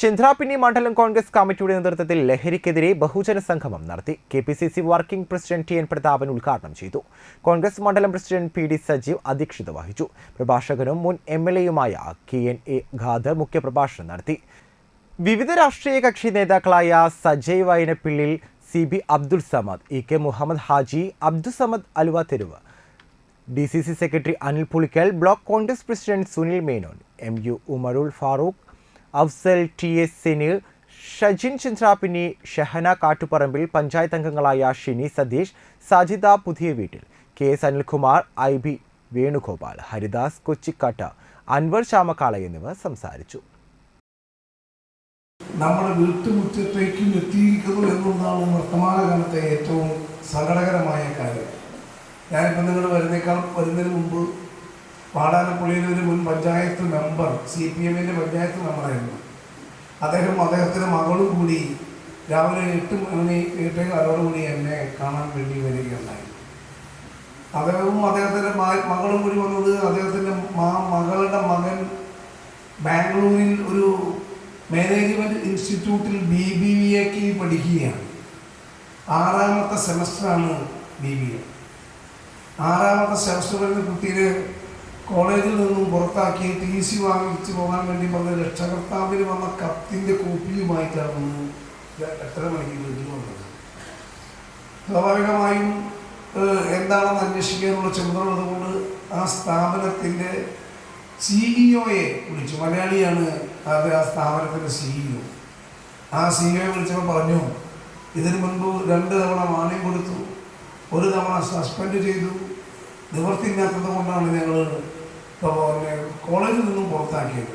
ചന്ദ്രാപിന്നി മണ്ഡലം കോൺഗ്രസ് കമ്മിറ്റിയുടെ നേതൃത്വത്തിൽ ലഹരിക്കെതിരെ ബഹുജന സംഗമം നടത്തി. KPCC working president TN Prathapan ഉദ്ഘാടനം ചെയ്തു. കോൺഗ്രസ് മണ്ഡലം പ്രസിഡന്റ് PD സജീവ് അധ്യക്ഷത വഹിച്ചു. പ്രഭാഷകനും മുൻ MLA-യുമായ KNA ഖാദർ മുഖ്യപ്രഭാഷണം നടത്തി. വിവിധ രാഷ്ട്രീയ കക്ഷി നേതാക്കളായ സജയ് വയനപ്പിള്ളിൽ, CB അബ്ദുൾ സമദ്, EK മുഹമ്മദ് ഹാജി, അബ്ദുസമദ് അലുവ തെരുവ്, DCC secretary Anil Pulikkal, block Congress president Sunil Menon, MU Umarul Farooq, Afzal TS Seneer, Shajin Chandrapinni, Shahana Kattuparambil, panchayat അംഗങ്ങളായ ഷിനി സതീഷ്, സാജിദ പുതിയ വീട്ടിൽ, KS അനിൽകുമാർ, IB വേണുഗോപാൽ, ഹരിദാസ് കൊച്ചിക്കാട്ട്, അൻവർ ചാമക്കാള എന്നിവർ സംസാരിച്ചു. നമ്മുടെ വീട്ടുമുറ്റത്തേക്കും എത്തിയിരിക്കുന്നു എന്നതാണ് വർത്തമാനകാലത്തെ ഏറ്റവും സങ്കടകരമായ കാര്യം. ഞാനിപ്പോൾ നിങ്ങൾ വരുന്നതിന് മുമ്പ് വാടാനപ്പള്ളിയിലെ ഒരു മുൻ പഞ്ചായത്ത് മെമ്പർ, CPM-ൻ്റെ പഞ്ചായത്ത് മെമ്പറായിരുന്നു. അദ്ദേഹത്തിൻ്റെ മകളും കൂടി രാവിലെ 8 മണി 8:15 കൂടി എന്നെ കാണാൻ വേണ്ടി വരികയുണ്ടായി. അദ്ദേഹത്തിൻ്റെ മകളും കൂടി വന്നത് അദ്ദേഹത്തിൻ്റെ മകളുടെ മകൻ ബാംഗ്ലൂരിൽ ഒരു മാനേജ്മെൻറ്റ് ഇൻസ്റ്റിറ്റ്യൂട്ടിൽ BBA-ക്ക് പഠിക്കുകയാണ്. 6ാമത്തെ സെമസ്റ്ററാണ് BBA. 6ാമത്തെ സെമസ്റ്ററിൽ കുട്ടിയെ കോളേജിൽ നിന്നും പുറത്താക്കി TC വാങ്ങിച്ച് പോകാൻ വേണ്ടി പറഞ്ഞ രക്ഷകർത്താവിന് വന്ന കത്തിൻ്റെ കോപ്പിയുമായിട്ടാണ് 8:30 മണിക്ക് വീട്ടിൽ വന്നത്. സ്വാഭാവികമായും എന്താണെന്ന് അന്വേഷിക്കാനുള്ള ചുമതല ഉള്ളതുകൊണ്ട് ആ സ്ഥാപനത്തിൻ്റെ CEO-യെ വിളിച്ചു. മലയാളിയാണ് അത്, ആ സ്ഥാപനത്തിൻ്റെ CEO. ആ CEO-യെ വിളിച്ചപ്പോൾ പറഞ്ഞു, ഇതിനു മുൻപ് 2 തവണ മാന്യം കൊടുത്തു, 1 തവണ സസ്പെൻഡ് ചെയ്തു, നിവർത്തിയില്ലാത്തത് കൊണ്ടാണ് ഞങ്ങൾ കോളേജിൽ നിന്നും പുറത്താക്കിയത്.